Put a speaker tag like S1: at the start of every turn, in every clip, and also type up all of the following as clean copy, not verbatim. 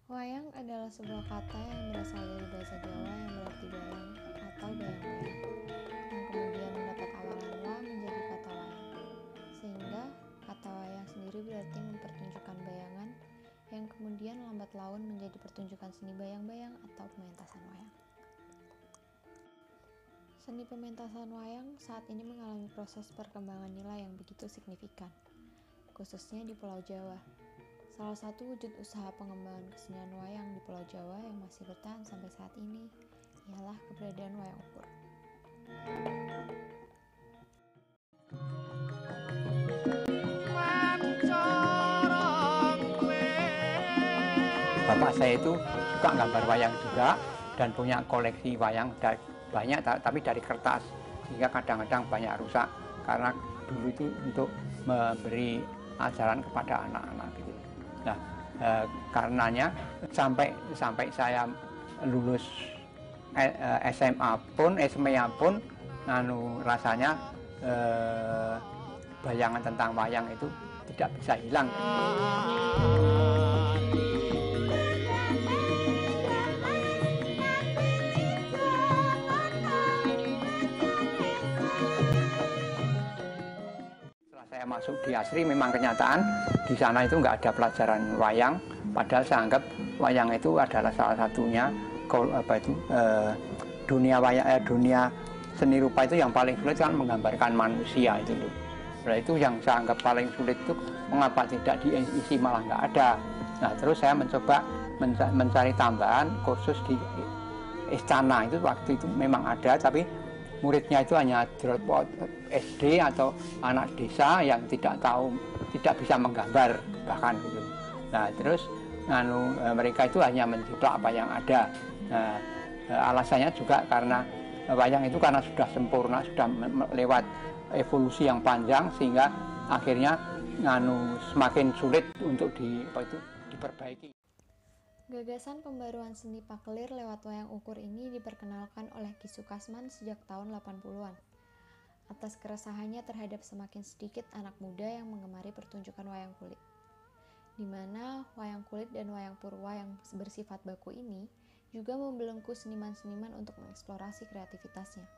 S1: Wayang adalah sebuah kata yang berasal dari bahasa Jawa yang berarti bayang atau bayang-bayang, yang kemudian mendapat awalan wa menjadi kata wayang. Sehingga kata wayang sendiri berarti mempertunjukkan bayangan, yang kemudian lambat laun menjadi pertunjukan seni bayang-bayang atau pementasan wayang. Seni pementasan wayang saat ini mengalami proses perkembangan nilai yang begitu signifikan, khususnya di Pulau Jawa. Salah satu wujud usaha pengembangan kesenian wayang di Pulau Jawa yang masih bertahan sampai saat ini ialah keberadaan wayang ukur.
S2: Bapak saya itu suka gambar wayang juga dan punya koleksi wayang banyak tapi dari kertas, sehingga kadang-kadang banyak rusak karena dulu itu untuk memberi ajaran kepada anak-anak gitu. Nah, karenanya sampai saya lulus SMA pun rasanya bayangan tentang wayang itu tidak bisa hilang. Saya masuk di ASRI, memang kenyataan di sana itu nggak ada pelajaran wayang, padahal saya anggap wayang itu adalah salah satunya dunia seni rupa itu yang paling sulit kan menggambarkan manusia itu loh. Nah, itu yang saya anggap paling sulit itu mengapa tidak diisi, malah nggak ada. Nah, terus saya mencoba mencari tambahan kursus di Istana, itu waktu itu memang ada, tapi muridnya itu hanya dropout SD atau anak desa yang tidak bisa menggambar bahkan gitu. Nah, terus mereka itu hanya menjiplak apa yang ada. Nah, alasannya juga karena wayang itu karena sudah sempurna, sudah lewat evolusi yang panjang, sehingga akhirnya semakin sulit untuk diperbaiki.
S1: Gagasan pembaruan seni pakelir lewat wayang ukur ini diperkenalkan oleh Ki Sukasman sejak tahun 80-an. Atas keresahannya terhadap semakin sedikit anak muda yang mengemari pertunjukan wayang kulit. Di mana wayang kulit dan wayang purwa yang bersifat baku ini juga membelenggu seniman-seniman untuk mengeksplorasi kreativitasnya.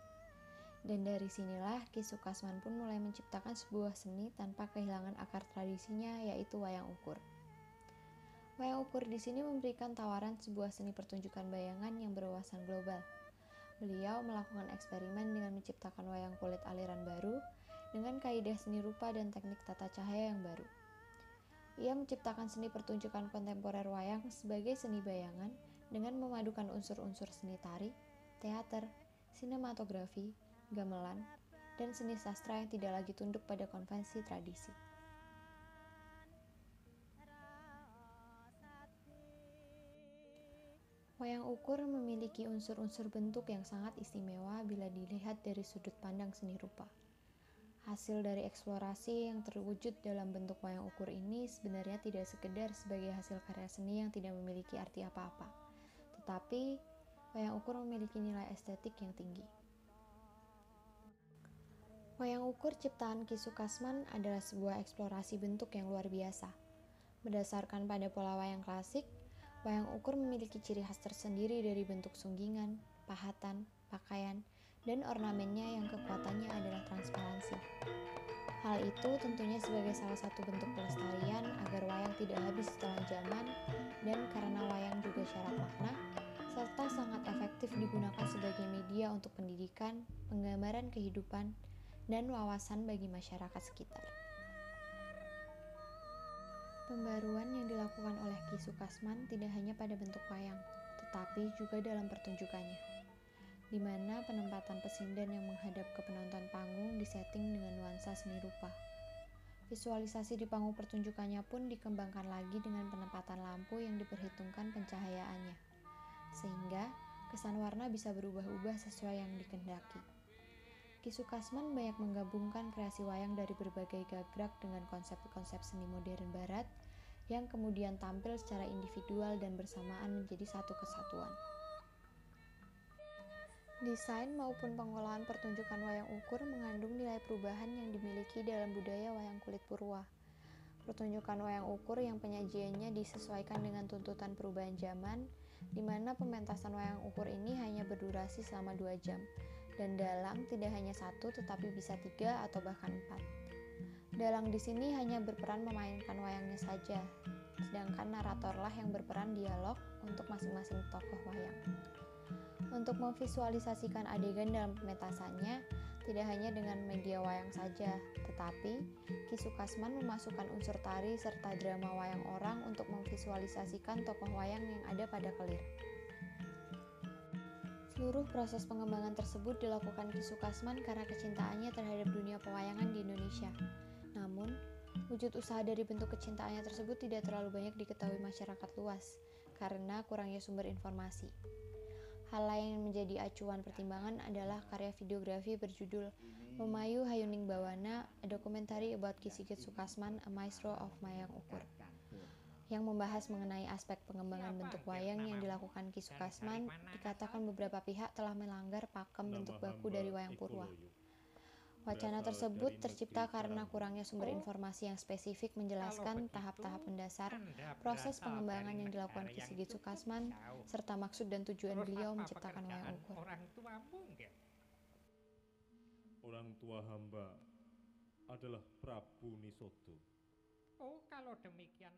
S1: Dan dari sinilah Ki Sukasman pun mulai menciptakan sebuah seni tanpa kehilangan akar tradisinya, yaitu wayang ukur. Wayang ukur di sini memberikan tawaran sebuah seni pertunjukan bayangan yang berwawasan global. Beliau melakukan eksperimen dengan menciptakan wayang kulit aliran baru dengan kaidah seni rupa dan teknik tata cahaya yang baru. Ia menciptakan seni pertunjukan kontemporer wayang sebagai seni bayangan dengan memadukan unsur-unsur seni tari, teater, sinematografi, gamelan, dan seni sastra yang tidak lagi tunduk pada konvensi tradisi. Wayang ukur memiliki unsur-unsur bentuk yang sangat istimewa bila dilihat dari sudut pandang seni rupa. Hasil dari eksplorasi yang terwujud dalam bentuk wayang ukur ini sebenarnya tidak sekedar sebagai hasil karya seni yang tidak memiliki arti apa-apa, tetapi wayang ukur memiliki nilai estetik yang tinggi. Wayang ukur ciptaan Ki Sukasman adalah sebuah eksplorasi bentuk yang luar biasa. Berdasarkan pada pola wayang klasik, wayang ukur memiliki ciri khas tersendiri dari bentuk sunggingan, pahatan, pakaian, dan ornamennya yang kekuatannya adalah transparansi. Hal itu tentunya sebagai salah satu bentuk pelestarian agar wayang tidak habis setelah zaman, dan karena wayang juga syarat makna, serta sangat efektif digunakan sebagai media untuk pendidikan, penggambaran kehidupan, dan wawasan bagi masyarakat sekitar. Pembaruan yang dilakukan oleh Ki Sukasman tidak hanya pada bentuk wayang, tetapi juga dalam pertunjukannya, di mana penempatan pesindan yang menghadap ke penonton panggung disetting dengan nuansa seni rupa. Visualisasi di panggung pertunjukannya pun dikembangkan lagi dengan penempatan lampu yang diperhitungkan pencahayaannya, sehingga kesan warna bisa berubah-ubah sesuai yang dikehendaki. Ki Sukasman banyak menggabungkan kreasi wayang dari berbagai gagrag dengan konsep-konsep seni modern barat yang kemudian tampil secara individual dan bersamaan menjadi satu kesatuan. Desain maupun pengolahan pertunjukan wayang ukur mengandung nilai perubahan yang dimiliki dalam budaya wayang kulit Purwa. Pertunjukan wayang ukur yang penyajiannya disesuaikan dengan tuntutan perubahan zaman, di mana pementasan wayang ukur ini hanya berdurasi selama 2 jam, dan dalang tidak hanya 1 tetapi bisa 3 atau bahkan 4. Dalang di sini hanya berperan memainkan wayangnya saja, sedangkan naratorlah yang berperan dialog untuk masing-masing tokoh wayang. Untuk memvisualisasikan adegan dalam pementasannya, tidak hanya dengan media wayang saja, tetapi Ki Sukasman memasukkan unsur tari serta drama wayang orang untuk memvisualisasikan tokoh wayang yang ada pada kelir. Seluruh proses pengembangan tersebut dilakukan Ki Sukasman karena kecintaannya terhadap dunia pewayangan di Indonesia. Namun, wujud usaha dari bentuk kecintaannya tersebut tidak terlalu banyak diketahui masyarakat luas, karena kurangnya sumber informasi. Hal lain yang menjadi acuan pertimbangan adalah karya videografi berjudul Memayu Hayuning Bawana, A Documentary About Ki Sigit Sukasman, A Maestro of Wayang Ukur, yang membahas mengenai aspek pengembangan bentuk wayang yang dilakukan Ki Sukasman. Dikatakan beberapa pihak telah melanggar pakem bentuk baku dari wayang Purwa. Wacana tersebut tercipta karena kurangnya sumber informasi yang spesifik menjelaskan tahap-tahap mendasar proses pengembangan yang dilakukan Ki Sigit Sukasman serta maksud dan tujuan beliau menciptakan wayang ukur.
S3: Orang tua hamba adalah Prabu Nisodo.
S4: Oh, kalau demikian